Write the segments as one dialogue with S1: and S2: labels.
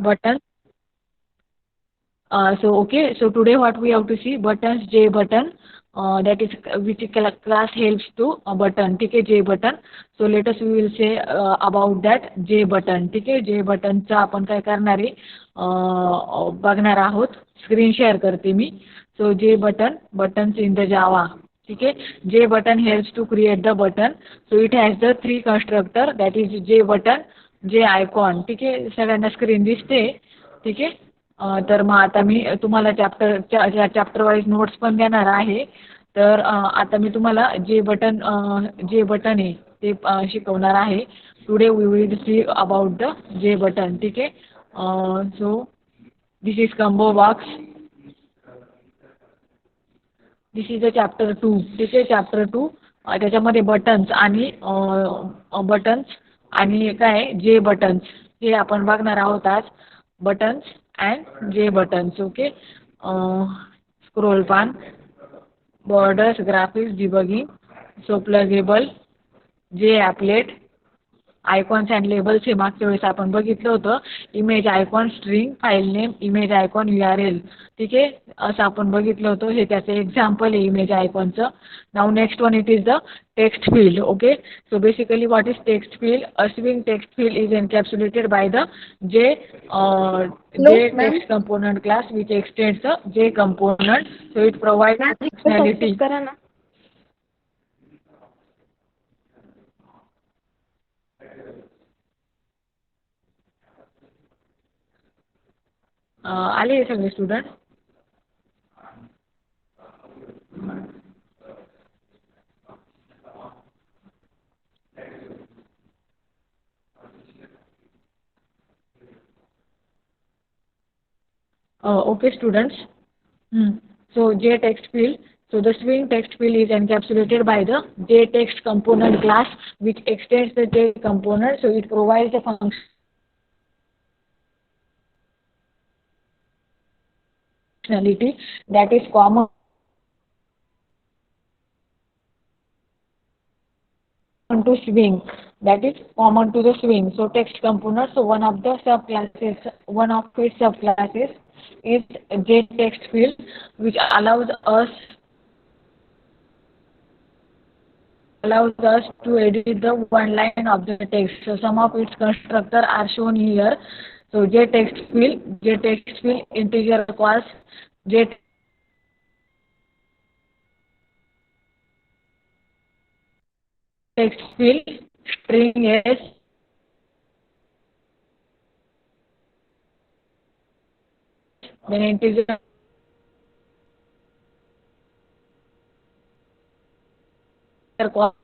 S1: button. So okay, so today what we have to see buttons, J button, that is which class helps to a button. ठीक आहे, J button. So let us we will say about that J button. ठीक आहे, J button चा आपण काय करणार आहे बघणार आहोत. स्क्रीन शेअर करते मी. So J button, buttons in the Java. ठीक आहे, J button helps to create the button. So it has the three constructor that is J button, J icon. ठीक आहे, सगळ्यांना स्क्रीन दिसते. ठीक आहे. तर मग आता मी तुम्हाला चॅप्टर वाईज नोट्स पण देणार आहे. तर आता मी तुम्हाला जे बटन आहे ते शिकवणार आहे. Today we will see about the J button. ठीक आहे. So this is combo box. This is a chapter 2. ठीक आहे, चॅप्टर 2. त्याच्यामध्ये बटन्स आणि काय जे बटन्स हे आपण बघणार आहोत आज. Buttons and J buttons. Okay. Scroll pane, borders, graphics, debugging, so pluggable, J applet, icons and labels हे मागच्या वेळेस आपण बघितलं होतं. Image icon, string, file name, image icon, URL. ठीक आहे, असं आपण बघितलं होतं. हे त्याचं एक्झाम्पल आहे इमेज आयकॉनचं. नाव next one it is the text field. Okay. So basically what is text field? A swing text field is encapsulated by the J
S2: Note, ma'am.
S1: text component class which extends the J component. So it provides
S2: ma'am एकदा
S1: functionality.
S2: Success करा ना.
S1: आले सगळे student? Okay, students. So JText field. So the swing text field is encapsulated by the JText component class, which extends the J component. So it provides the functionality that is common to swing. That is common to the swing. So text component. So one of its subclasses is JText field, which allows us to edit the one line of the text. So some of its constructors are shown here. So JText field, integer equals JText field, string s, then integer equals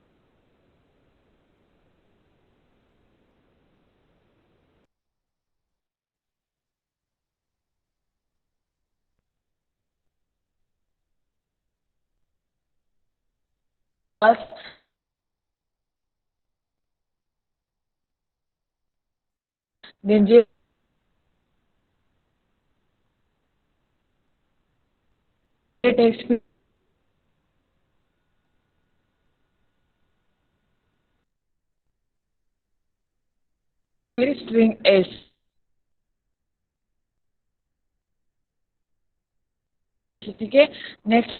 S1: then JText field string s. ठीक है. Next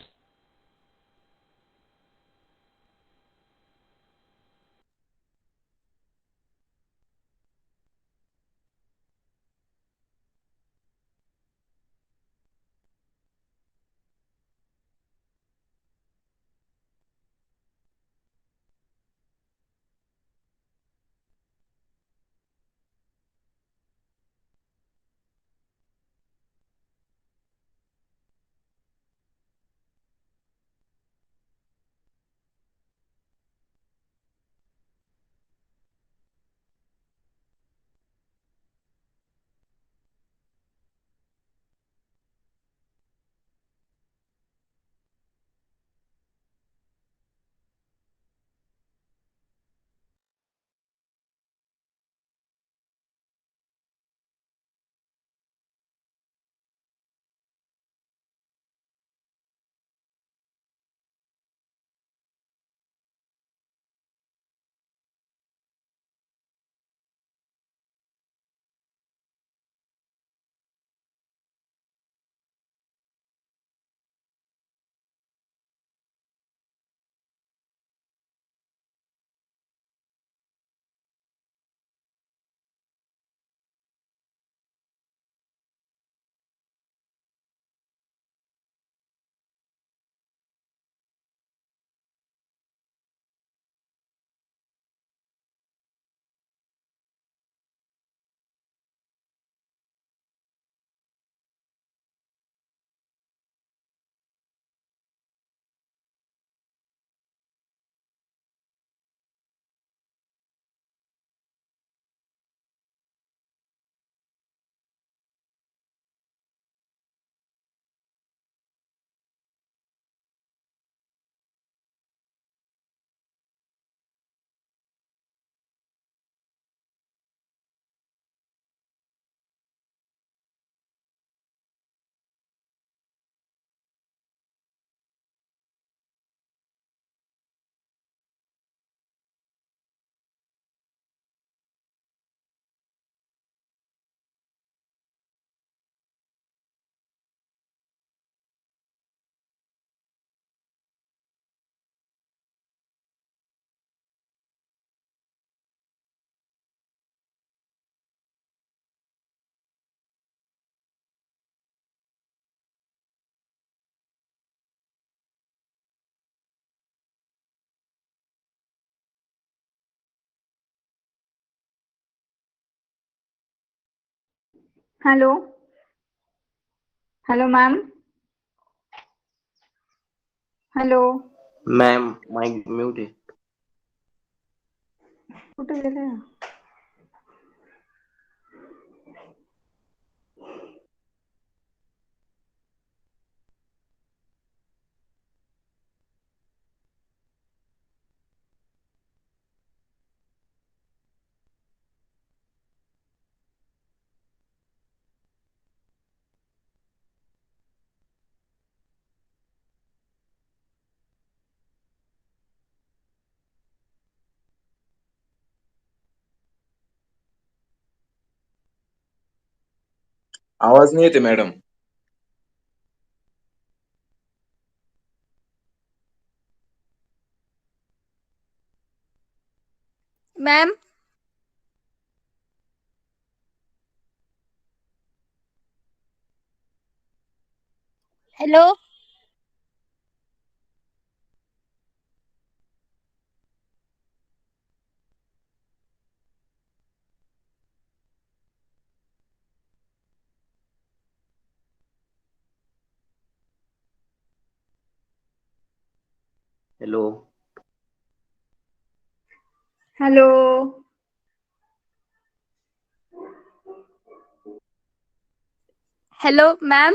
S2: hello hello ma'am. Hello.
S3: Ma'am mic mute आहे.
S2: कुठे गेले?
S4: आवाज नाही येते madam.
S5: Ma'am. Hello.
S3: Hello.
S2: Hello.
S5: Hello ma'am.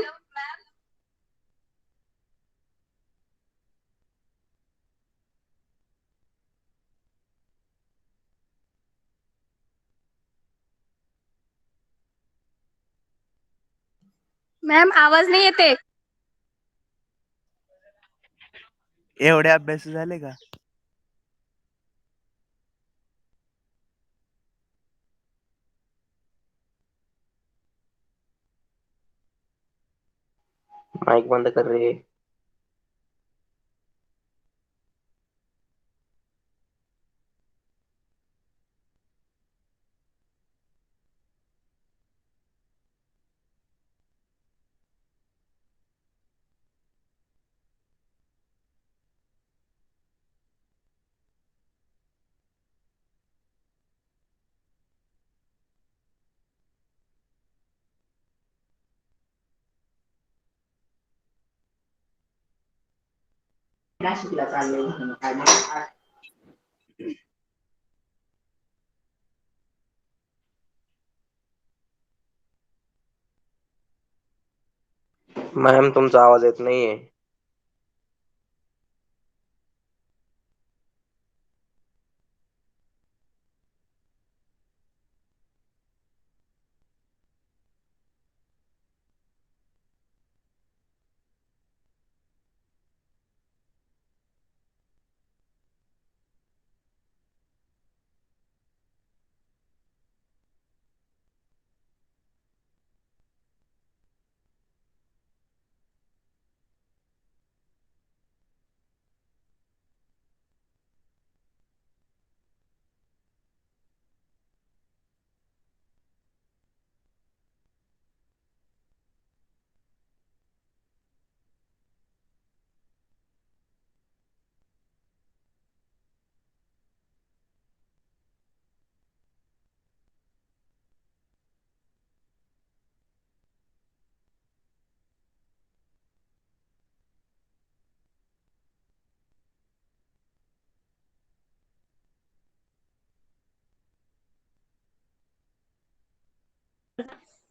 S5: Ma'am आवाज नाही येते.
S6: एवढे अभ्यास झाले का?
S3: माइक बंद कर रे. नाशिकला चाललोय म्हणून काय मॅम तुमचा आवाज येत नाहीये.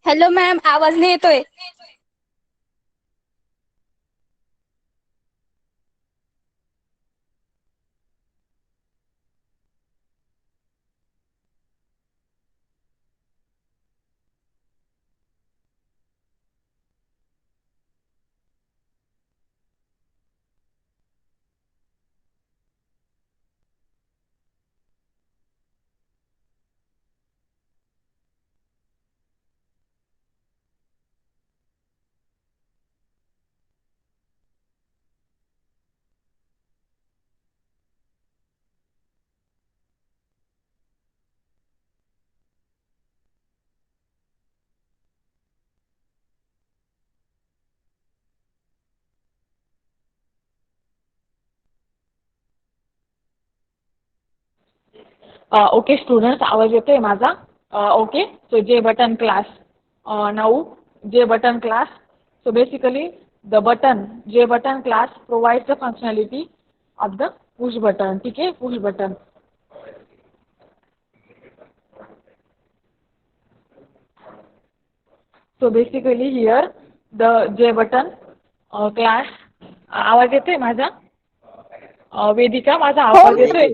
S5: हॅलो मॅम आवाज नाही येतोय.
S1: ओके स्टुडंट्स, आवाज येतोय माझा? Okay, so J button class. Now J button class. So basically the button J button class provides the functionality of the push button. Okay, push button. So basically here the J button class. आवाज येतोय माझा? वेदिका माझा
S5: हो
S1: आवाज येतोय?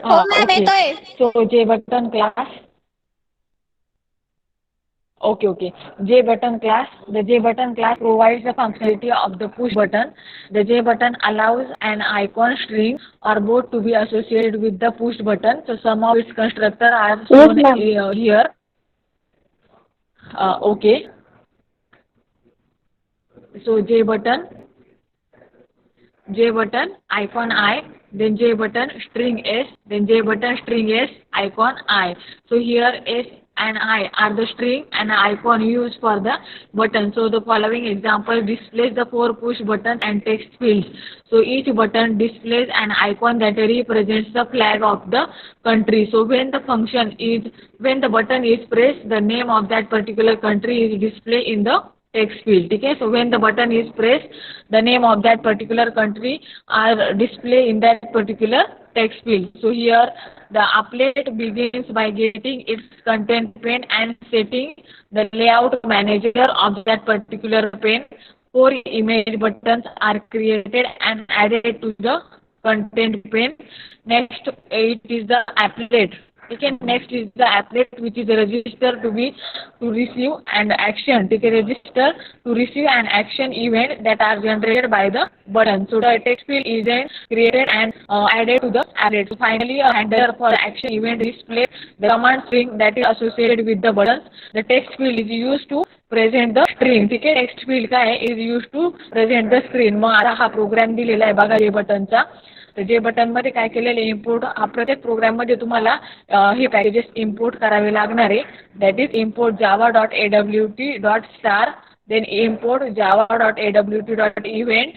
S5: हो ma'am
S1: Okay.
S5: येतोय.
S1: So J button class. Okay. J button class. The J button class provides the functionality of the push button. The J button allows an icon string or both to be associated with the push button. So some of its constructor are shown here. Okay. So J button icon I, then J button string S, then J button string S icon I. So here S and I are the string and icon used for the button. So the following example displays the 4 push buttons and text fields. So each button displays an icon that represents the flag of the country. So when the button is pressed, the name of that particular country is displayed in the text field. Okay, so when the button is pressed, the name of that particular country are displayed in that particular text field. So here the applet begins by getting its content pane and setting the layout manager of that particular pane. 4 image buttons are created and added to the content pane. Next, it is the applet. Okay, next is the applet, which is a register to receive and action. Take a register to receive an action event that are generated by the button. So the text field is then created and added to the applet. So finally, a handler for action event displays the command string that is associated with the buttons. The text field is used to present the string. ठीक आहे, text field काय is used to present the screen. मग आता हा programme दिलेला आहे बघा J बटनचा. तर J button मध्ये काय केलेलं आहे, इम्पोर्ट प्रत्येक प्रोग्राम मध्ये तुम्हाला हे पॅकेजेस इम्पोर्ट करावे लागणार आहे. That is import java.awt.star, then import java.awt.event.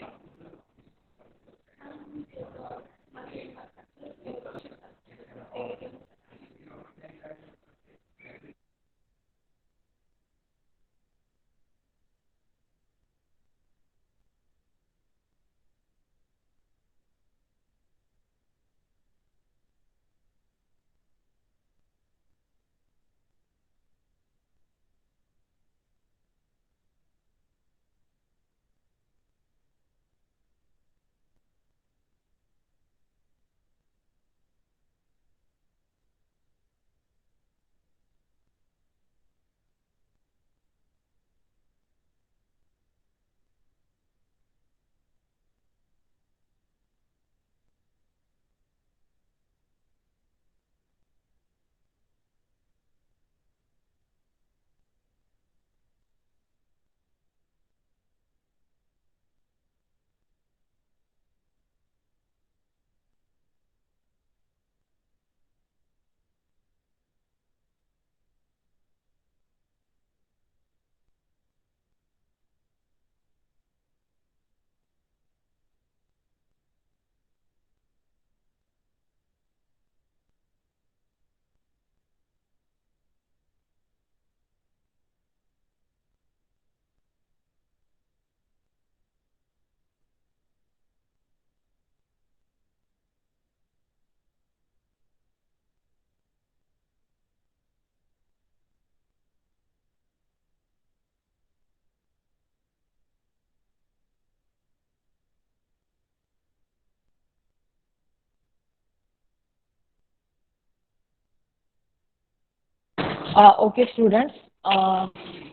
S1: Okay students,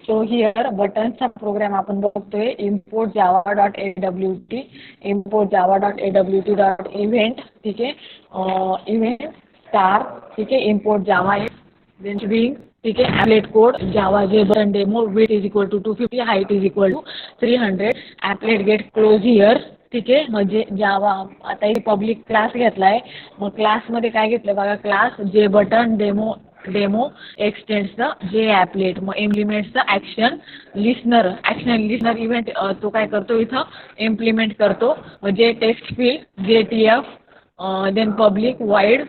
S1: so here बटनचा प्रोग्राम आपण बघतोय import java.awt.event. ठीक आहे, event star. ठीक आहे, import java then string. ठीक आहे, applet code java j button demo width is equal to 250, height is equal to 300. applet get close here. ठीक आहे, म्हणजे जावा आता ही पब्लिक क्लास घेतलाय. मग क्लास मध्ये काय घेतलं बघा, class J button demo extends the J applet. मग implements the action listener event तो काय करतो इथं इम्प्लिमेंट करतो. म्हणजे text field JTF then public void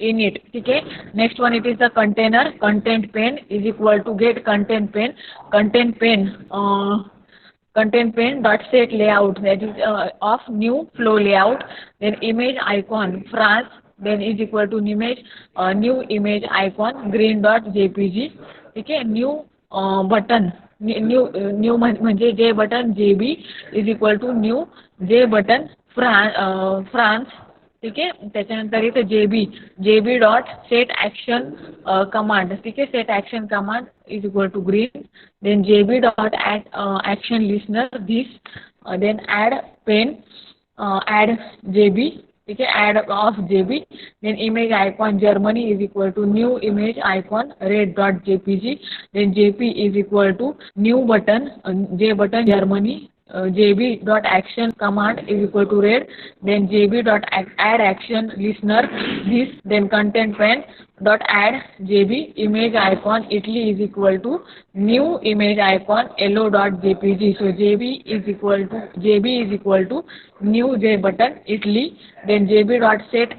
S1: in it. ठीक आहे. Next one, it is the container. Content pane is equal to get content pane. Content pane dot set layout, that is of new flow layout. Then image icon France, then is equal to new image icon green dot jpg. ठीक आहे. New button new म्हणजे J button JB is equal to new J button France. ठीक आहे. त्याच्यानंतर इथे JB dot set action command. ठीक आहे. Set action command is equal to green. Then JB dot action listener this. Then add pane add JB. ठीक आहे. Add of JB. Then image icon Germany is equal to new image icon red dot JPG. Then JP is equal to new button J button Germany JB dot action command is equal to red. Then JB dot add action listener this. Then content pane dot add JB image icon Italy is equal to new image icon yellow dot JPG. So JB is equal to new J button Italy. Then JB dot set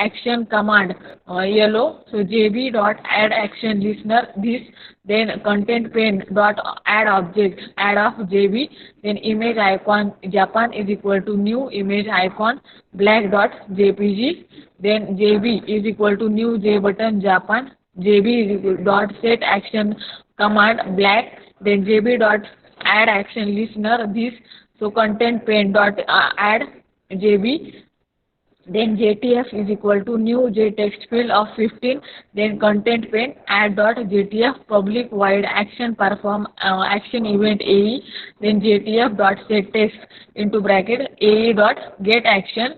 S1: action command yellow. So JB dot add action listener this. Then content pane dot add object add of JB. Then image icon Japan is equal to new image icon black dot JPG. Then JB is equal to new J button Japan. JB is equal dot set action command black. Then JB dot add action listener this. So content pane dot add JB. Then JTF is equal to new J text field of 15. Then content pane add dot JTF public wide action perform action event AE. Then JTF dot set text into bracket AE dot get action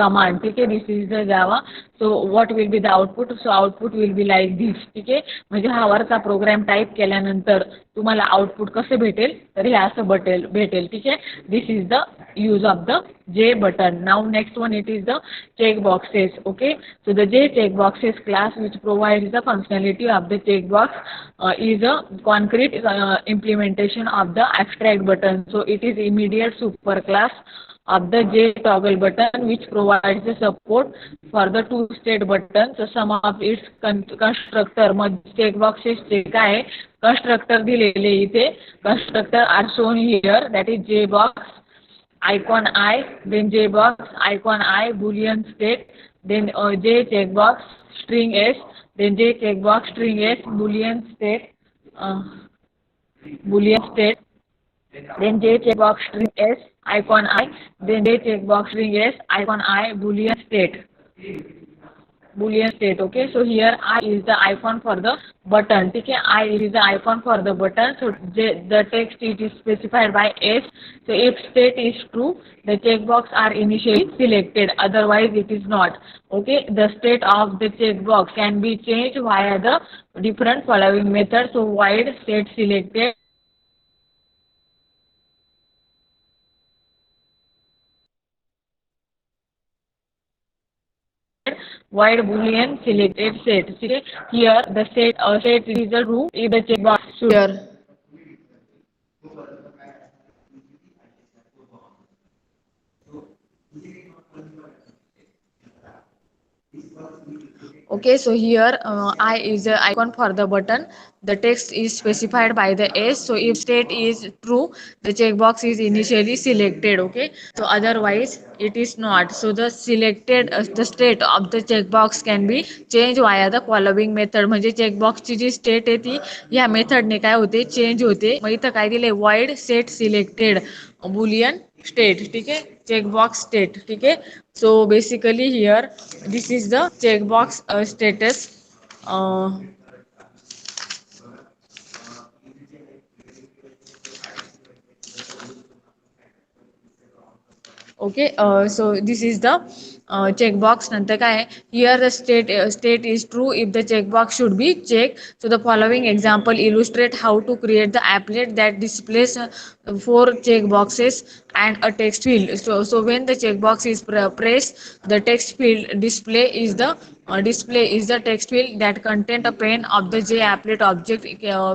S1: command. ठीक आहे. This is the Java. So what will be the output? So output will be like this. ठीक आहे. म्हणजे हा वरचा program type केल्यानंतर तुम्हाला output कसे भेटेल तर हे असं भेटेल. ठीक आहे. This is the use of the J button. Now next one, it is the checkboxes. Okay, so the J checkboxes class which provides the functionality of the checkbox is a concrete implementation of the abstract button. So it is immediate superclass of the J toggle button which provides the support for the two state buttons. So some of its constructor मध्ये checkboxes चे काय constructor दिलेले इथे. Constructor are shown here, that is J box icon I, then J box icon I boolean state, then J checkbox string S, then J checkbox string S boolean state, then J checkbox string S icon I, then J checkbox string S icon I boolean state. Okay, so here I is the icon for the button. ठीक है. I is the icon for the button. So the text it is specified by S. So if state is true, the checkbox are initially selected, otherwise it is not. Okay, the state of the checkbox can be changed via the different following methods. So void state selected, void boolean selected set. Okay, here the set is the true if the checkbox should here. Okay, so here I is the icon for the button. The text is specified by the S. So if state is true, the checkbox is initially selected. Okay, so otherwise it is not. So the selected the state of the checkbox can be changed via the following method. म्हणजे checkbox ची जी state आहे ती या method ने काय होते change होते. मग इथं काय दिले void set selected boolean state. ठीक आहे. checkbox state. ठीक आहे. So basically here this is the checkbox status. Okay, so this is the checkbox. नंतर काय आहे, here the state is true if the checkbox should be checked. So the following example illustrate how to create the applet that displays 4 checkboxes and a text field. So when the checkbox is pressed, the text field display is the display is the text field that contain a pane of the JApplet object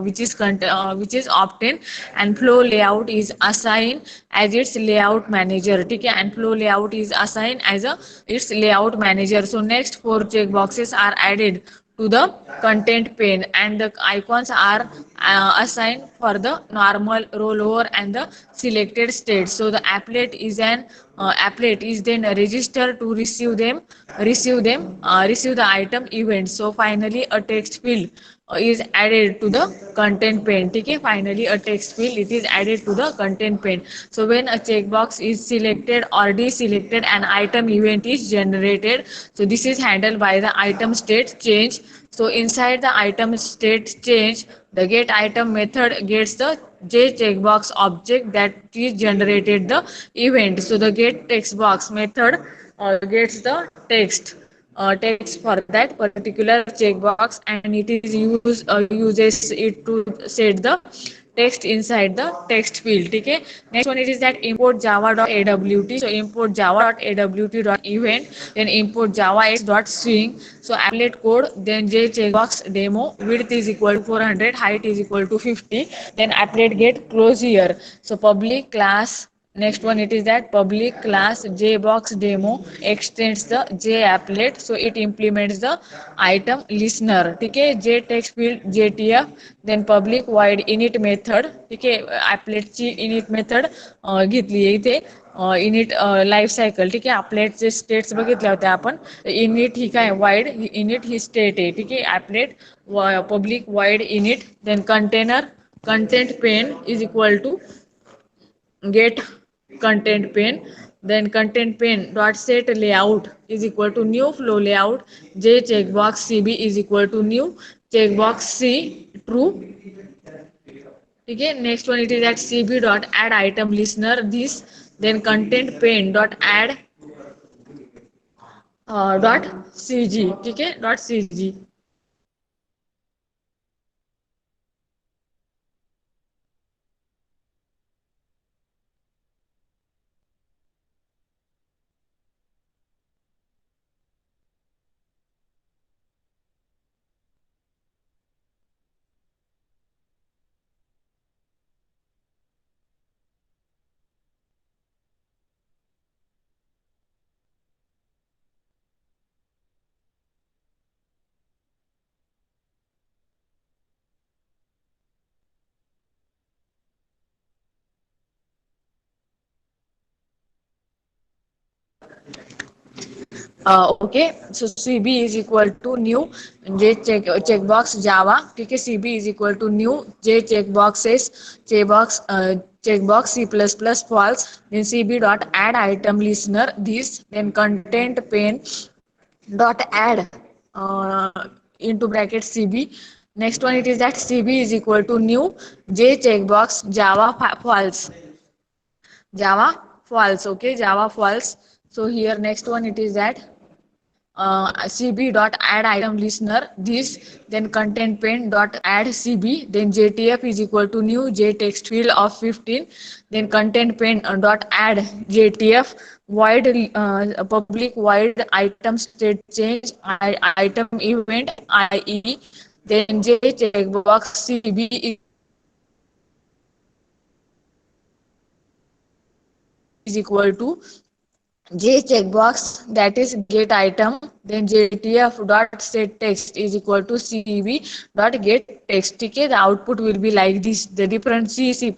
S1: which is obtained, and flow layout is assigned as its layout manager. ठीक है, and flow layout is assigned as a its layout manager. So next four checkboxes are added to the content pane, and the icons are assigned for the normal, rollover, and the selected state. So the applet is then registered to receive the item event. So finally a text field is added to the content pane. ठीक है, finally a text field it is added to the content pane. So when a checkbox is selected or deselected, an item event is generated. So this is handled by the item state change. So inside the item state change, the get item method gets the J checkbox object that is generated the event. So the get text box method gets the text for that particular checkbox, and it is uses it to set the text inside the text field. ठीक है, next one it is that import java.awt. So import java.awt.event, then import java.x.string. So applet code, then j checkbox demo, width is equal to 400, height is equal to 50, then applet get close here. So public class, next one it is that public class jbox demo extends the JApplet. So it implements the item listener. ठीक है, j text field JTF, then public void init method. ठीक आहे, applet ची init method घेतली आहे इथे. Init life cycle. ठीक आहे, appletचे स्टेट्स बघितल्या होत्या आपण. इनिट ही काय वाईड, इनिट ही स्टेट आहे. ठीक आहे, applet public void init, then content pane is equal to get content pane, then content pane dot set layout is equal to new flow layout, j checkbox cb is equal to new checkbox c true. ठीक है, next one it is at cb dot add item listener this, then content pane dot add dot cg. ठीक है, dot cg. Okay, so CB is equal to new J checkbox Java. ठीक है, CB is equal to new J checkboxes checkbox C++ false. Then CB dot add item listener this, then content pane dot add into bracket CB. Next one it is that CB is equal to new J checkbox Java false. Okay, Java false. So here next one it is that cb dot add item listener this, then content pane dot add cb, then jtf is equal to new j text field of 15, then content pane dot add jtf void public void item state change item event ie, then j checkbox cb is equal to J checkbox that is get item, then JTF dot set text is equal to CV dot get text. ठीक है, the output will be like this. The different C++,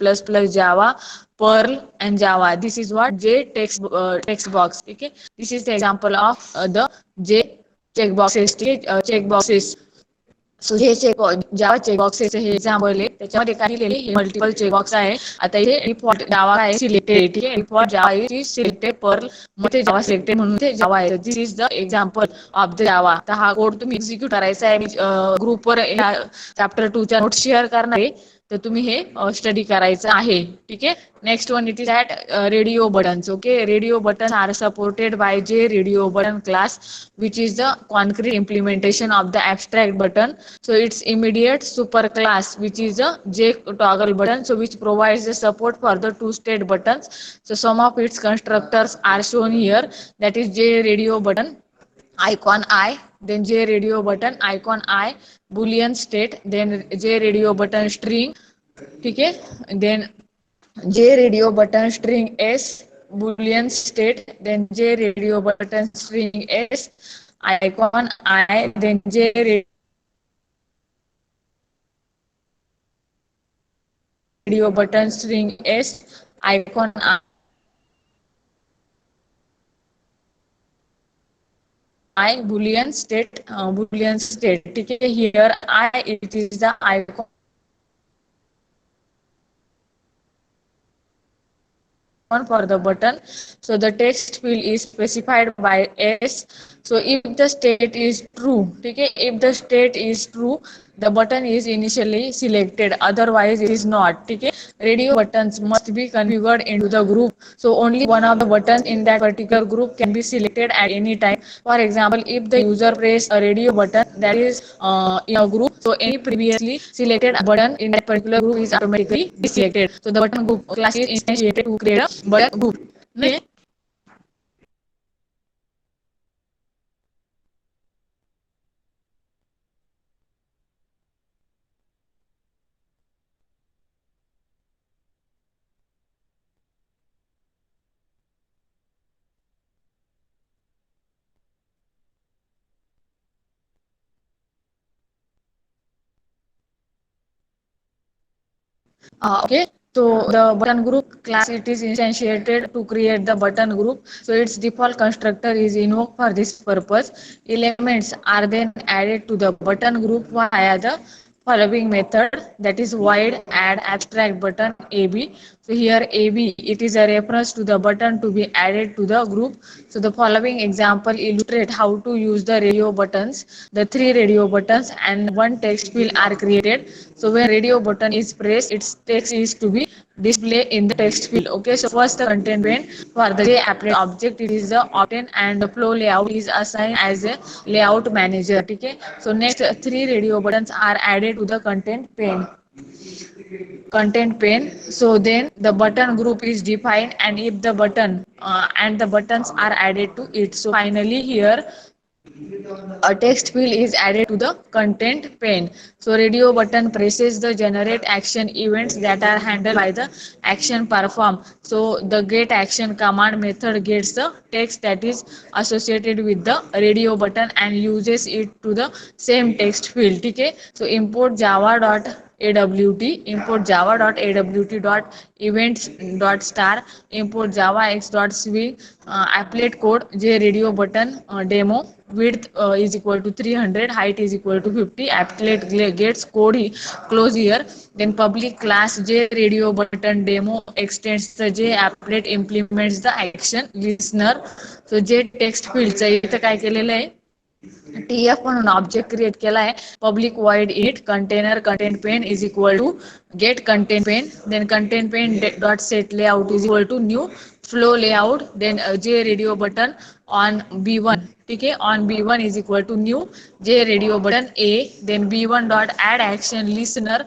S1: Java, Perl and Java. This is what J text box. ठीक है, this is the example of the J checkboxes. ठीक है, checkboxes. सो हे जावा checkboxes हे example आहे, त्याच्यामध्ये काय दिलेले हे मल्टिपल चेकबॉक्स आहे. आता इथे डिफॉल्ट जावा आहे सिलेक्टेड. ठीक आहे, default Java is selected Perl मध्ये जावा सिलेक्टेड म्हणून ते जावा आहे. This is the example of the Java. तर हा कोड तुम्ही एक्झिक्यूट करायचा आहे. मी ग्रुपवर चॅप्टर 2 च्या नोट्स शेअर करणार आहे, तर तुम्ही हे स्टडी करायचं आहे. ठीक आहे, next one it is at radio buttons. Okay, radio button are supported by J radio button class which is the concrete implementation of the abstract button. So its immediate super class which is the J toggle button, so which provides the support for the two state buttons. So some of its constructors are shown here, that is J radio button icon I, then J radio button icon I boolean state, then J radio button string, ठीक है, then J radio button string S boolean state, then J radio button string S icon I, then J radio button string S icon I boolean state, ठीक है, here I it is the icon for the button, so the text field is specified by S. So if the state is true, okay, if the state is true, the button is initially selected, otherwise it is not, okay. Radio buttons must be configured into the group, so only one of the buttons in that particular group can be selected at any time. For example, if the user press a radio button that is in a group, so any previously selected button in that particular group is automatically deselected. So the button group class is instantiated to create a button group. Okay. Okay, so the button group class, it is instantiated to create the button group. So its default constructor is invoked for this purpose. Elements are then added to the button group via the following method, that is void add abstract button AB. So here AB, it is a reference to the button to be added to the group. So the following example illustrate how to use the radio buttons. The 3 radio buttons and 1 text field are created. So when radio button is pressed, its text is to be displayed in the text field. Okay, so first the content pane for the JApplet object, it is the obtain, and the flow layout is assigned as a layout manager. Okay, so next 3 radio buttons are added to the content pane. So then the button group is defined, and if the button and the buttons are added to it. So finally here a text field is added to the content pane. So radio button presses the generate action events that are handled by the action perform. So the get action command method gets the text that is associated with the radio button and uses it to the same text field. Okay, so import java.awt, import java_x.swing applet code j radio button demo, width is equal to 300, height is equal to 50, applet gets code close here, then public class j radio button demo extends the j applet implements the action listener. So j text field चं इथं काय केलेलं आहे, TF म्हणून object create केला आहे, public void it container content pane is equal to get content pane, then content pane dot set layout is equal to new flow layout, then J radio button on B1, ठीक है, on B1 is equal to new J radio button A, then B1 dot add action listener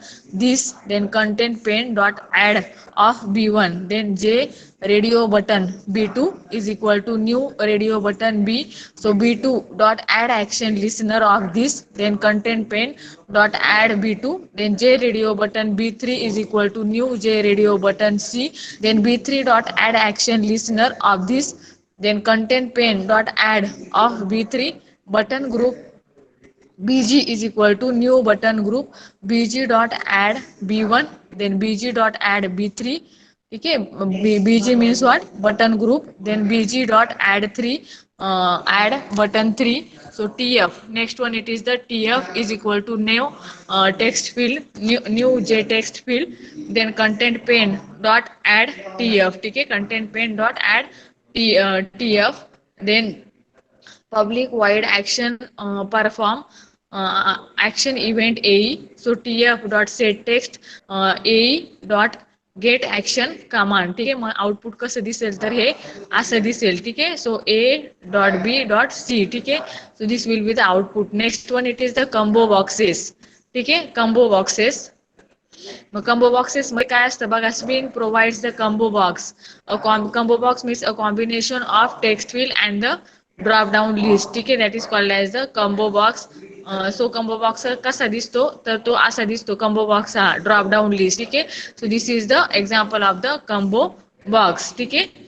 S1: this, then content pane dot add of B1, then J radio button B2 is equal to new radio button B, so B2 dot add action listener of this, then content pane dot add B2, then J radio button B3 is equal to new J radio button C, then B3 dot add action listener of this, then content pane dot add of B3, button group BG is equal to new button group BG dot add B1, then BG dot add B3. Okay, BG means what? Button group. Then BG dot add 3, add button 3. So TF. Next one, it is the TF is equal to new text field, new J text field. Then content pane dot add TF. Okay, content pane dot add TF. Then public void action perform action event AE. So TF dot set text AE dot get action command, ठीक आहे. मग output कसं दिसेल तर हे असं दिसेल, ठीक आहे. सो A.B.C, ठीक आहे. So this will be the output. Next one it is the combo boxes, ठीक आहे. कंबो बॉक्सेस, मग कंबो बॉक्सेस मध्ये काय असतं बघा, swing provides the combo box. Combo box means a combination of text field and the drop down list. ठीक आहे, that is called as the combo box. So combo box कसा दिसतो, तर तो असा दिसतो कंबो बॉक्स हा ड्रॉप डाऊन लिस्ट. ठीक आहे, so this is the example of the combo box. ठीक आहे.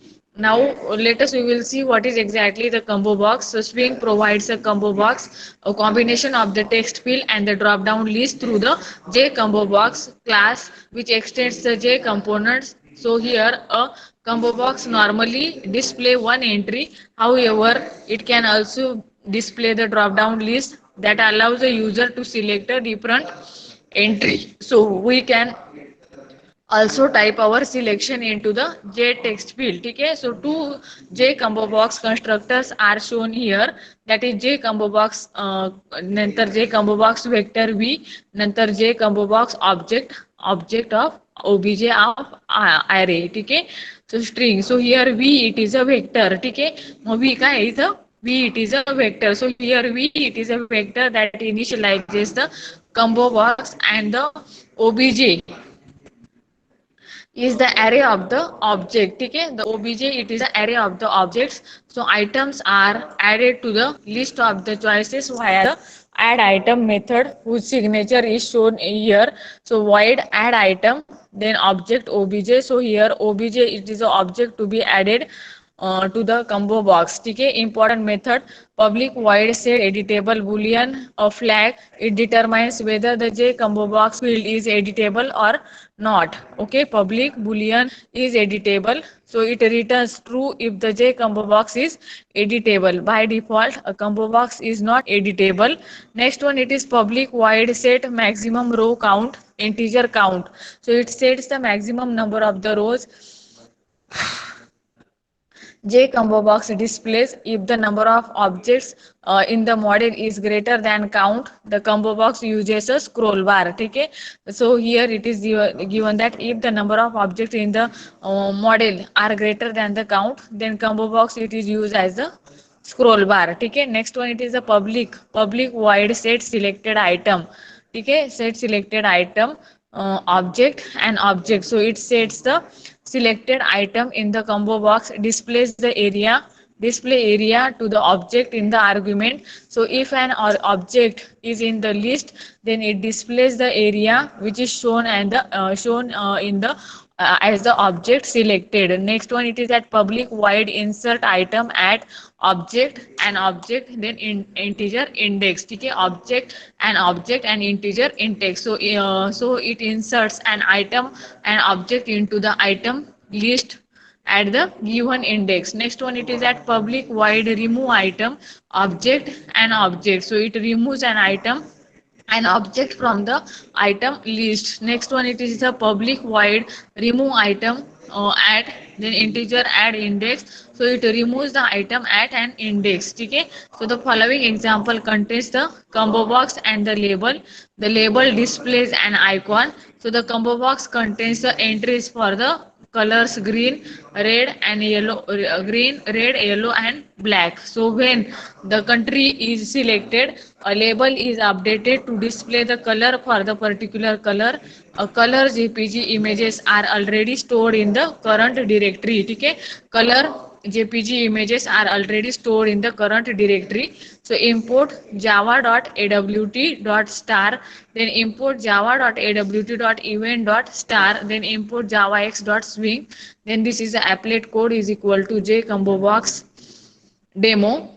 S1: Now let us we will see what is exactly the combo box. So Swing provides a combo box, a combination of the text field and the drop down list through the J combo box class, which extends the J components. So here a combo box normally display one entry. However, it can also display the drop down list that allows the user to select a different entry. So we can also type our selection into the J text field. Okay, so two J combo box constructors are shown here. That is J combo box, नंतर J combo box vector v, नंतर J combo box object of obj of array. ठीक आहे, so string. So here v it is a vector. ठीक आहे, मग v काय आहे इथं, v it is a vector. So here v it is a vector that initializes the combo box, and the obj is the array of the object. Okay, the obj it is the array of the objects. So items are added to the list of the choices via the add item method, whose signature is shown here. So void add item, then object obj. So here obj it is the object to be added to the combo box. ठीक है, important method, public void set editable boolean or flag. It determines whether the J combo box field is editable or not. Okay, public boolean is editable, so it returns true if the J combo box is editable. By default, a combo box is not editable. Next one, it is public void set maximum row count, integer count. So it sets the maximum number of the rows J combo box displays if the number of objects in the model is greater than count. The combo box uses a scroll bar. Okay, so here it is given that if the number of objects in the model are greater than the count, then combo box it is used as the scroll bar. Okay, next one, it is a public void set selected item. Okay, set selected item, object and object. So it sets the selected item in the combo box, displays the display area to the object in the argument. So if an object is in the list, then it displays the area which is shown and the shown in the as the object selected. Next one, it is that public void insert item at object and object, then integer index. Okay, object and integer index. So so it inserts an item and object into the item list at the given index. Next one, it is that public void remove item, object and object. So it removes an item an object from the item list. Next one, it is the public void remove item at then integer add index. So it removes the item at an index. Okay, so the following example contains the combo box and the label. The label displays an icon. So the combo box contains the entries for the colors green, red and yellow, green, red, yellow and black. So when the country is selected, a label is updated to display the color for the particular color. A color JPG images are already stored in the current directory. Okay, color JPG images are already stored in the current directory. So import java.awt.star, then import java.awt.event.star, then import javax.swing. Then this is the applet code is equal to J combo box demo.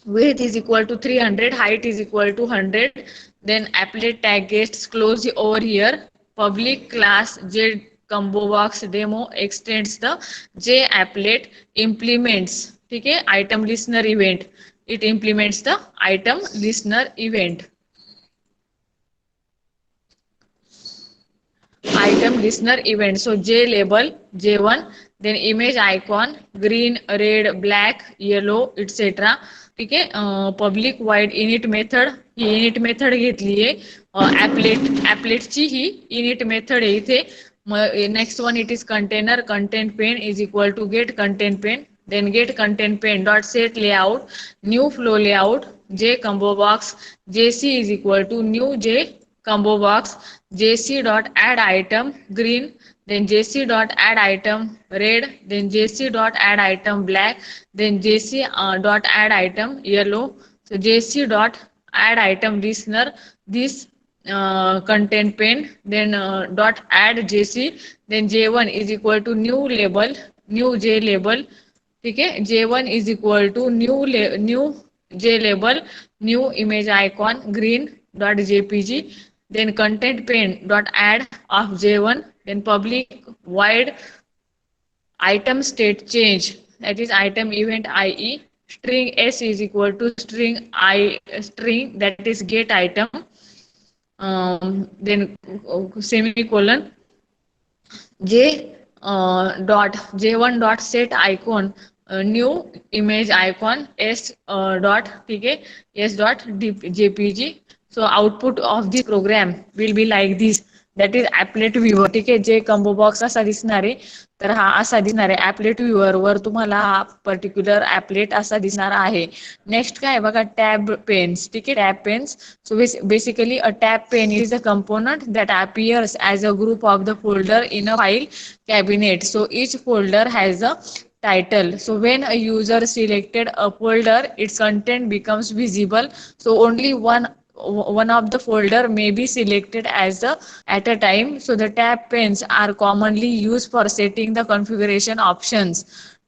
S1: Width is equal to 300, height is equal to 100. Then applet tag gets closed over here. Public class J combo box demo extends the J applet implements. Okay, item listener event. It implements the item listener event. Item listener event. So J label J1, then image icon green, red, black, yellow, etc. ठीक आहे, public void init method, ही init method घेतली आहे ॲपलेटची, ही init method आहे इथे. Next one, it is container content pane is equal to get content pane, then get content pane dot set layout, new flow layout, J combo box, JC is equal to new J combo box, JC dot add item green, then JC dot add item red, then JC dot add item black, then JC dot add item yellow. So JC dot add item listener, this content pane, then dot add JC, then J1 is equal to new label, new J label. ठीक है, J1 is equal to new J label, new image icon green dot jpg, then content pane dot add of J1, then public void item state change, that is item event IE, string s is equal to string that is get item, then semicolon j dot j1 dot set icon new image icon s dot ठीक है s dot jpg. So output of this program will be like this, that is applet viewer. ठीक आहे, जे combo box असा दिसणार आहे, तर हा असा दिसणार आहे. ऍपलेट व्ह्यूअर वर तुम्हाला हा पर्टिक्युलर ऍपलेट असा दिसणार आहे. नेक्स्ट काय बघा, टॅब पेन्स. ठीक आहे, tab panes. So basically a tab pane is a component that appears as a group of the folder in a file cabinet. So each folder has a title. So when a user selected a folder, its content becomes visible. So only one of the folder may be selected at a time. So the tab panes are commonly used for setting the configuration options.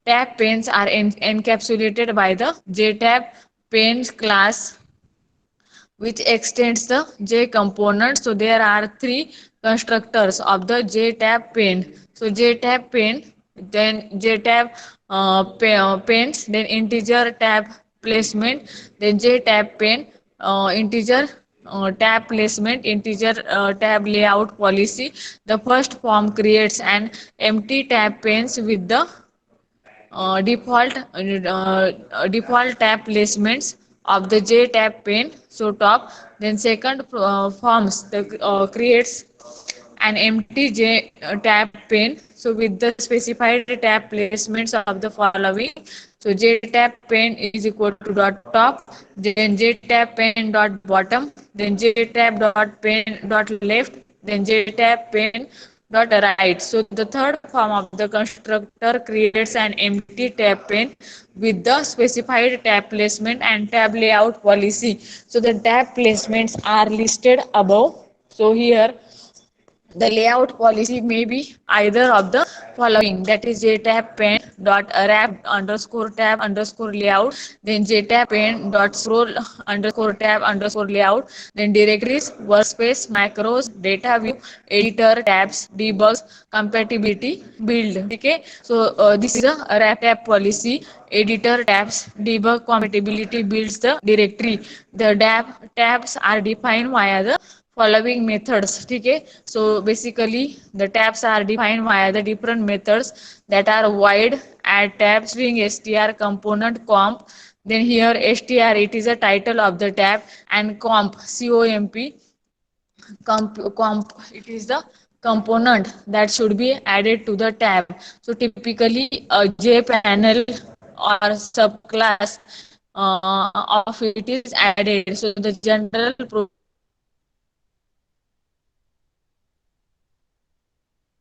S1: Tab panes are encapsulated by the JTab panes class, which extends the J component. So there are three constructors of the JTab pane. So JTab pane, then JTab panes, then integer tab placement, then JTab pane, integer tab placement, integer tab layout policy. The first form creates an empty tab panes with the default tab placements of the J tab pane. So top, then second forms the creates an empty J tab pane. So with the specified tab placements of the following. So J tab pane is equal to dot top, then J tab pane dot bottom, then J tab dot pane dot left, then J tab pane dot right. So the third form of the constructor creates an empty tab pane with the specified tab placement and tab layout policy. So the tab placements are listed above. So here the layout policy may be either of the following, that is jtab pane dot wrap underscore tab underscore layout, then jtab pane dot scroll underscore tab underscore layout, then directories, workspace, macros, data view, editor, tabs, debugs, compatibility, build. Okay, so this is a wrap tab policy. Editor, tabs, debug, compatibility, builds the directory. The tabs are defined via the following methods. Okay, so basically the tabs are defined via the different methods that are void, add tab, string str, component, comp. Then here str, it is a title of the tab, and comp, comp, it is the component that should be added to the tab. So typically a J panel or subclass of it is added. So the general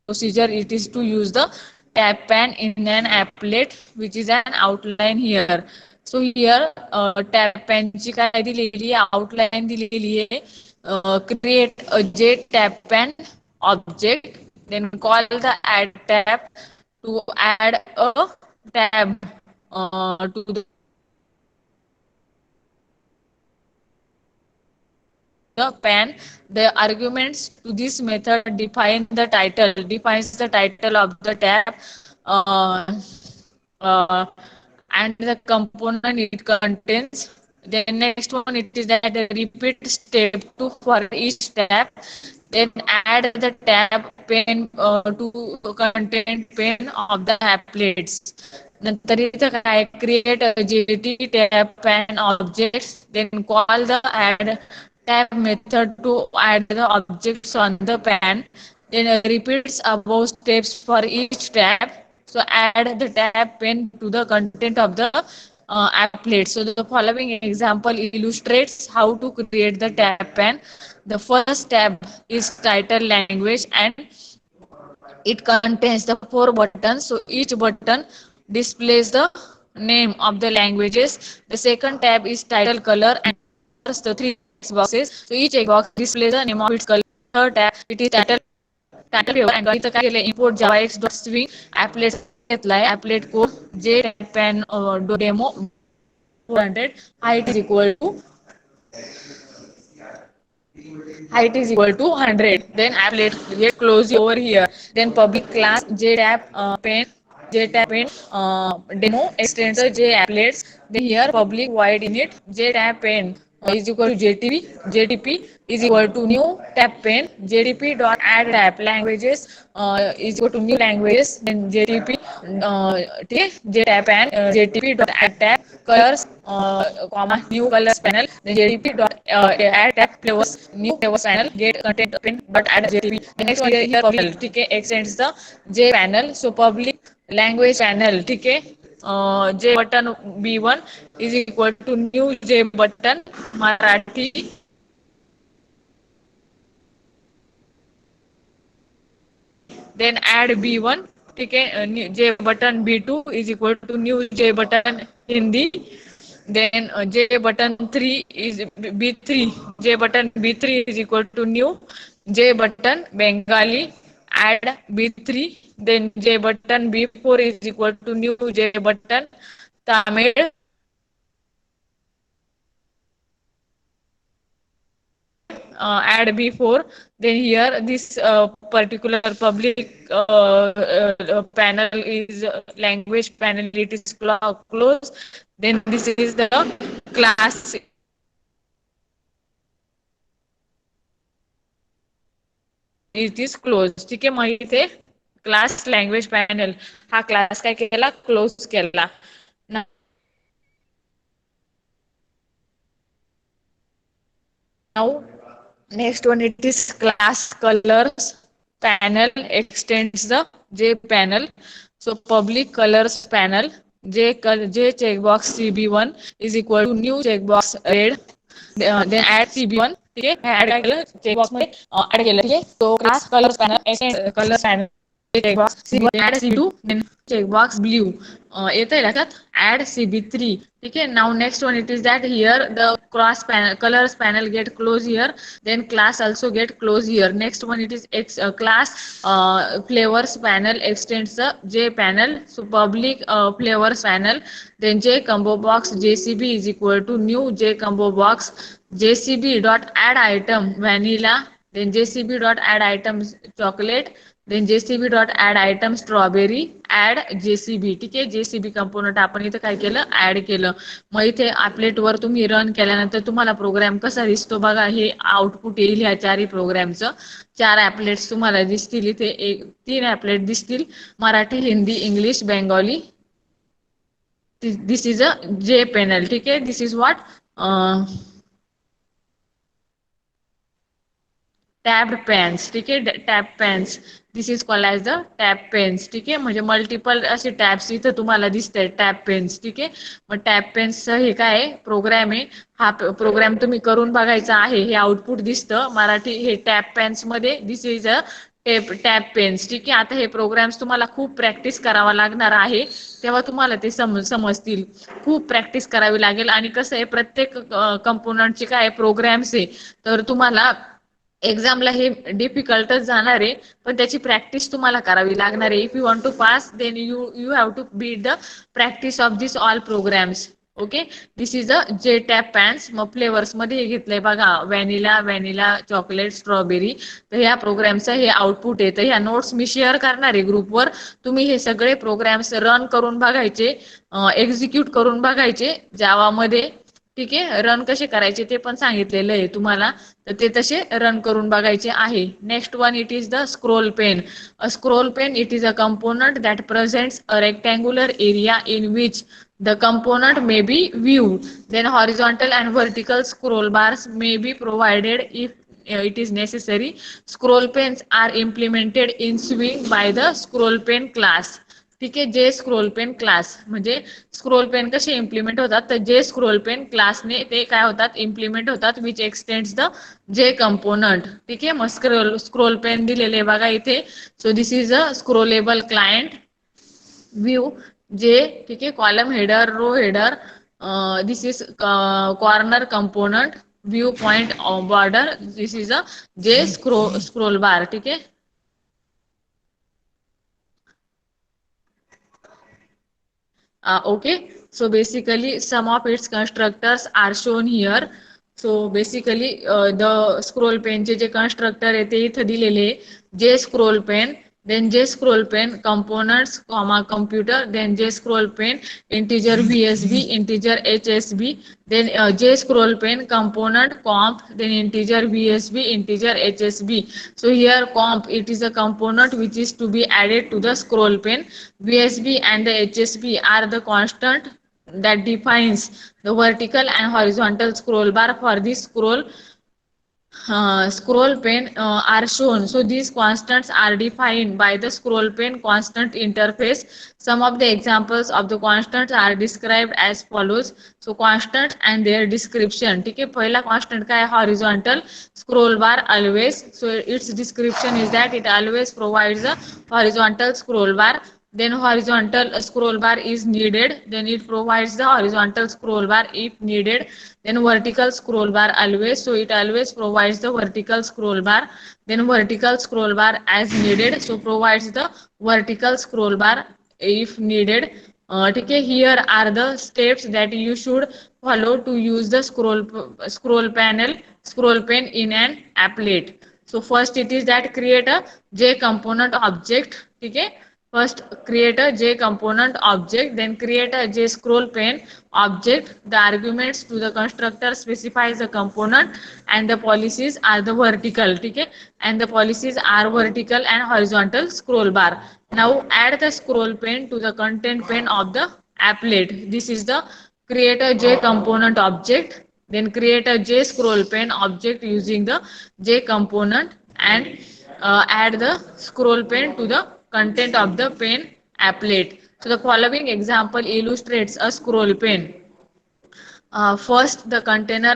S1: procedure it is to use the tab pane in an applet, which is an outline here. So here tab pane ची काय दिलेली आहे, outline दिलेली आहे. Create a J tab pane object, then call the add tab to add a tab to the pane. The arguments to this method defines the title of the tab and the component it contains. Then next one, it is that the repeat step 2 for each tab. Then add the tab pane to content pane of the applets. नंतर इथं काय, create a JT tab pane objects. Then call the add tab method to add the objects on the pane. Then repeats above steps for each tab. So add the tab pane to the content of the applet. So the following example illustrates how to create the tab pen. The first tab is title language and it contains the 4 buttons. So each button displays the name of the languages. The second tab is title color and the 3 boxes. So each box displays the name of its color. Third tab it is title paper and इथं काय केलं import javax.swing applet घेतलाय applet code jpen demo 400 height is equal to height is equal to 100. Then applet get close over here. Then public class JTab pen demo extensor JApplets. Then here public void init JTab pen is equal to JTP is equal to new tab pen JTP dot add tab languages is equal to new languages. Then JTP JTab pen JTP dot add tab colors comma new colors panel. Then JTP dot add tab flavors new flavors panel get content pin dot add JTP. The next one here public ठीक extends the J panel. So public language panel ठीक J button B1 is equal to new J button Marathi. Then add B1 ठीक J button B2 is equal to new J button Hindi. Then J button 3 is B3. J button B3 is equal to new J button Bengali. Add B3. Then J button B4 is equal to new J button Tamil. Add B4. Then here this particular public panel is language panel. It is closed. Then this is the class. It is closed. ठीक मग इथे class language panel हा class काय केला close केला. Now next one it is class colors panel extends the J panel. So public colors panel J checkbox CB1 is equal to new checkbox red. Then add CB1 ठीक है add केलं checkbox मध्ये add केलं ठीक आहे. So class colors panel extends colors panel checkbox CB1 add CB2 then checkbox blue येतंय लक्षात add CB3 ठीक आहे. Now next one it is that here the cross panel colors panel get close here, then class also get close here. Next one it is class flavors panel extends the J panel. So public flavors panel then J combo box JCB is equal to new J combo box JCB dot add item vanilla. Then JCB dot add item chocolate. Then JCB dot add item strawberry. add JCB ठीक आहे. JCB component आपण इथे काय केलं add केलं. मग इथे applet वर तुम्ही run केल्यानंतर तुम्हाला प्रोग्राम कसा दिसतो बघा. हे आउटपुट येईल ह्या चारही प्रोग्रामचं. 4 ऍपलेट्स तुम्हाला दिसतील इथे 3 ऍपलेट दिसतील Marathi Hindi English Bengali. This is a J panel ठीक आहे. This is what tabbed panes ठीक आहे. Tab panes this is called as the tab panes ठीक आहे. म्हणजे मल्टिपल असे टॅब्स इथं तुम्हाला दिसतात टॅब पेन्स ठीक आहे. मग टॅब पेन्सचं हे काय आहे प्रोग्राम आहे. हा प्रोग्राम तुम्ही करून बघायचा आहे. हे आउटपुट दिसतं मराठी हे टॅब पेन्स मध्ये this is a tab panes ठीक आहे. आता हे प्रोग्राम्स तुम्हाला खूप प्रॅक्टिस करावा लागणार आहे तेव्हा तुम्हाला ते समजतील. खूप प्रॅक्टिस करावी लागेल. आणि कसं आहे प्रत्येक कंपोनंटचे काय प्रोग्राम्स आहे तर तुम्हाला एक्झामला हे डिफिकल्टच जाणार आहे पण त्याची प्रॅक्टिस तुम्हाला करावी लागणार आहे. If you want to pass then you have to beat the practice of this all programs. Okay this is a J tab panes. मग फ्लेवर्स मध्ये हे घेतलंय बघा व्हॅनिला चॉकलेट स्ट्रॉबेरी. तर ह्या प्रोग्रामचं हे आउटपुट आहे. तर ह्या नोट्स मी शेअर करणार आहे ग्रुपवर. तुम्ही हे सगळे प्रोग्राम्स रन करून बघायचे एक्झिक्यूट करून बघायचे जावामध्ये ठीक आहे. रन कसे करायचे ते पण सांगितलेलं आहे तुम्हाला तर ते तसे रन करून बघायचे आहे. Next one it is the scroll pane. A scroll pane it is a component that presents a rectangular area in which the component may be viewed. Then horizontal and vertical scroll bars may be provided if it is necessary. Scroll pens are implemented in Swing by the scroll pen class. ठीक आहे. J scroll pen class म्हणजे scroll pen कसे implement होतात, तर जे scroll pen क्लासने ते काय होतात implement होतात which extends the J component. ठीक आहे. मग स्क्रोल पेन दिलेले बघा इथे. So this is a scrollable client view J. ठीक आहे. Column header, row header, this is corner component, view point, border, this is a J scroll bar. ठीक आहे. Okay, so basically some of its constructors are shown here. So basically the scroll pen चे जे constructor आहे ते इथे दिलेले आहे. J scroll pen, then J scroll pen components, comma computer, then J scroll pen integer VSB, integer HSB, then J scroll pen component comp, then integer VSB, integer HSB. So here comp, it is a component which is to be added to the scroll pen. VSB and the HSB are the constant that defines the vertical and horizontal scroll bar for this scroll pen are shown. So these constants are defined by the scroll pen constant interface. Some of the examples of the constants are described as follows. So constants and their description. ठीक आहे. पहिला constant काय, horizontal scroll bar always. So its description is that it always provides a horizontal scroll bar. Then horizontal scroll bar is needed, then it provides the horizontal scroll bar if needed. Then vertical scroll bar always, so it always provides the vertical scroll bar. Then vertical scroll bar as needed, so provides the vertical scroll bar if needed. Okay, here are the steps that you should follow to use the scroll pen in an applet. So first it is that create a J component object. Okay, first create a J component object, then create a J scroll pen object. The arguments to the constructor specifies the component and the policies are the vertical. Okay, and the policies are vertical and horizontal scroll bar. Now add the scroll pen to the content pen of the applet. This is the create a J component object, then create a J scroll pen object using the J component and add the scroll pen to the content of the pen applet. So the following example illustrates a scroll pen. First, the container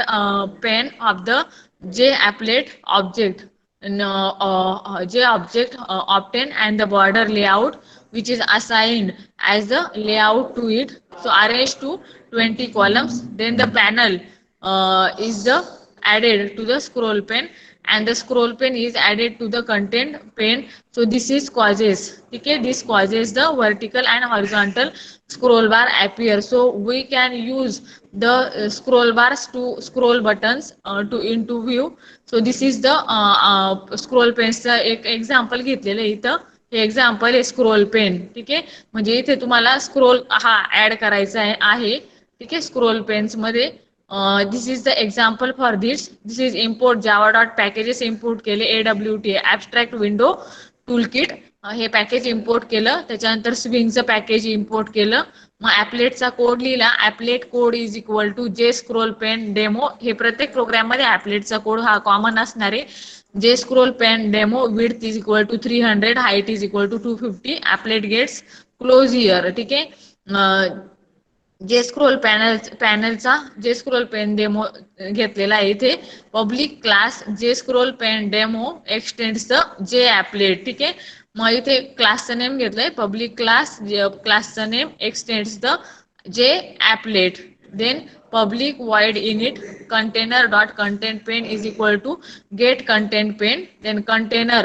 S1: pen of the J applet object. J object obtain and the border layout which is assigned as the layout to it. So arrange to 20 columns. Then the panel is the added to the scroll pen and the scroll pen is added to the content pen. So this is causes. Okay, this causes the vertical and horizontal scroll bar appear. So we can use the scroll bars to scroll buttons to into view. So this is the scroll पेनचा एक example घेतलेलं आहे इथं. हे example आहे scroll pen. ठीक आहे. म्हणजे इथे तुम्हाला स्क्रोल हा ऍड करायचा आहे. ठीक आहे. स्क्रोल पेन्स मध्ये this is the example for this. This is import Java dot packages import केले AWT abstract window toolkit. हे पॅकेज इम्पोर्ट केलं. त्याच्यानंतर स्विंगचं पॅकेज इम्पोर्ट केलं. मग ॲपलेटचा कोड लिहिला. Applet code is equal to J scroll pane demo. हे प्रत्येक प्रोग्राममध्ये ॲपलेटचा कोड हा कॉमन असणार आहे. J scroll pane demo width is equal to 300, height is equal to 250. Applet gets close ear. ठीक आहे. जे स्क्रोल पॅनलचा जे स्क्रोल पेन डेमो घेतलेला आहे इथे. Public class J scroll pane demo extends the J applet. ठीक आहे. मग इथे क्लासचं नेम घेतलंय पब्लिक क्लास. क्लासचं name extends the J applet. Then public void init container dot content pen is equal to get content pen. Then container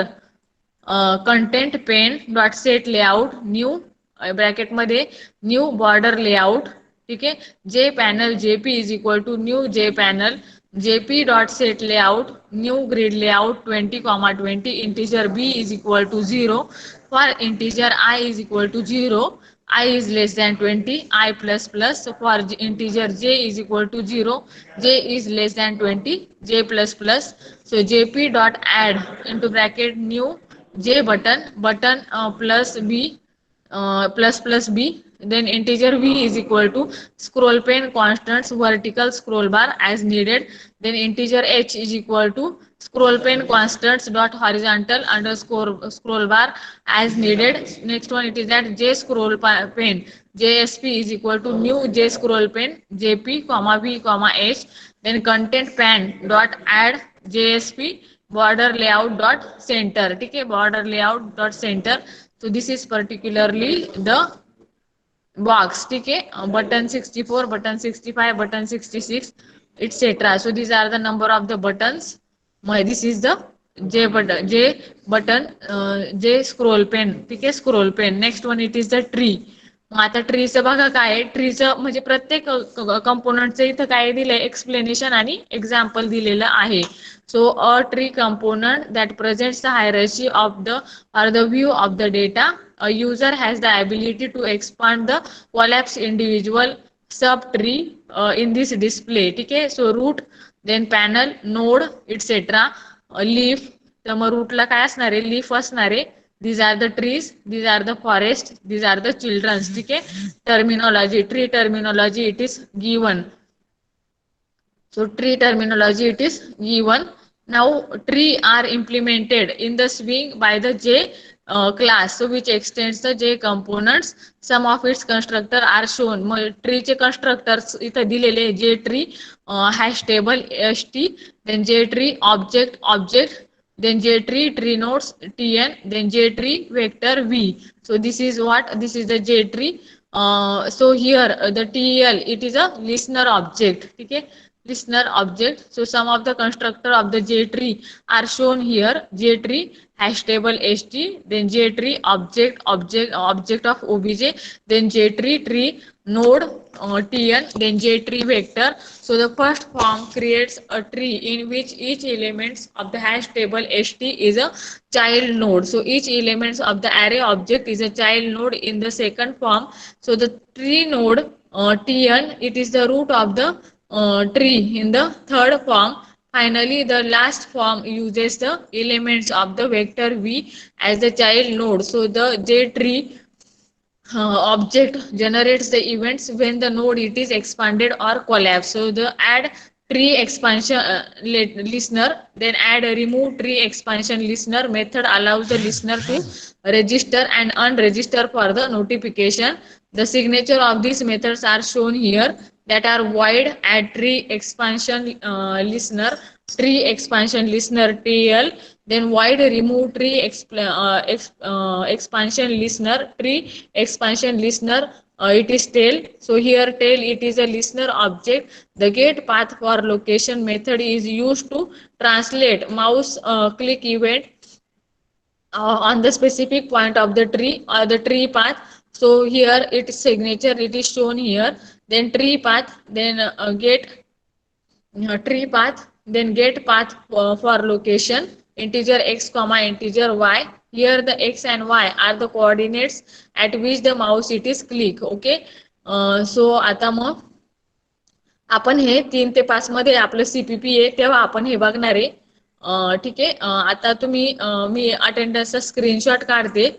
S1: content pen dot set layout new bracket मध्ये new border layout. ठीक आहे. J panel JP is equal to new J panel. JP dot set layout new grid layout 20,20 integer B is equal to 0 for integer I is equal to 0. I is less than 20. I plus plus. So for integer J is equal to 0. J is less than 20. J plus plus. So JP dot add into bracket new J button plus B plus plus B then integer v is equal to scroll pane constants vertical scroll bar as needed, then integer h is equal to scroll pane constants dot horizontal underscore scroll bar as needed. Next one, it is that j scroll pane JSP is equal to new j scroll pane jp comma v comma h, then content pan dot add JSP border layout dot center. ठीक है, border layout dot center. So this is particularly the box. ठीक है, button 64, button 65, button 66, etc. So these are the number of the buttons. This is the j button j scroll pen. ठीक आहे, scroll pen. Next one, it is the tree. मग आता ट्रीचं बघा काय आहे, ट्रीचं म्हणजे प्रत्येक कंपोनंटचं इथं काय दिलंय एक्सप्लेनेशन आणि एक्झाम्पल दिलेलं आहे. So a tree component that presents the hierarchy of the or the view of the data. A user has the ability to expand the collapse individual subtree in this display. ठीक आहे, so root, then panel, node, et cetera, leaf. तर मग रूटला काय असणार आहे, leaf असणार आहे. These are the trees, these are the forest, these are the childrens. ठीक आहे, terminology, tree terminology it is given. So tree terminology it is given. Now tree are implemented in the swing by the J class, so which extends the J components. Some of its constructor are shown. Tree चे constructors इथं दिलेले J tree hash table st, then J tree object, then J tree tree nodes tn, then J tree vector v. So this is what, this is the J tree. So here the tel it is a listener object. ठीक है, listener object. So some of the constructor of the J tree are shown here. J tree hash table st, then J tree object of obj, then J tree node tn, then J tree vector. So the first form creates a tree in which each elements of the hash table st is a child node. So each elements of the array object is a child node in the second form. So the tree node tn it is the root of the tree in the third form. Finally, the last form uses the elements of the vector v as the child node. So the J tree object generates the events when the node it is expanded or collapsed. So the add tree expansion listener, then add a remove tree expansion listener method allows the listener to register and unregister for the notification. The signature of these methods are shown here, that are void add tree expansion listener, tree expansion listener TL, then void remove tree expansion listener, tree expansion listener it is tail. So here tail it is a listener object. The get path for location method is used to translate mouse click event on the specific point of the tree or the tree path. So here its signature it is shown here, then tree path, then get tree path, then get path for location integer x comma integer y. Here the x and y are the coordinates at which the mouse it is click. Okay, so आता मग आपण हे 3 ते 5 मध्ये आपलं CPP आहे तेव्हा आपण हे बघणार आहे. ठीक आहे, आता तुम्ही मी अटेंडन्सचा स्क्रीनशॉट काढते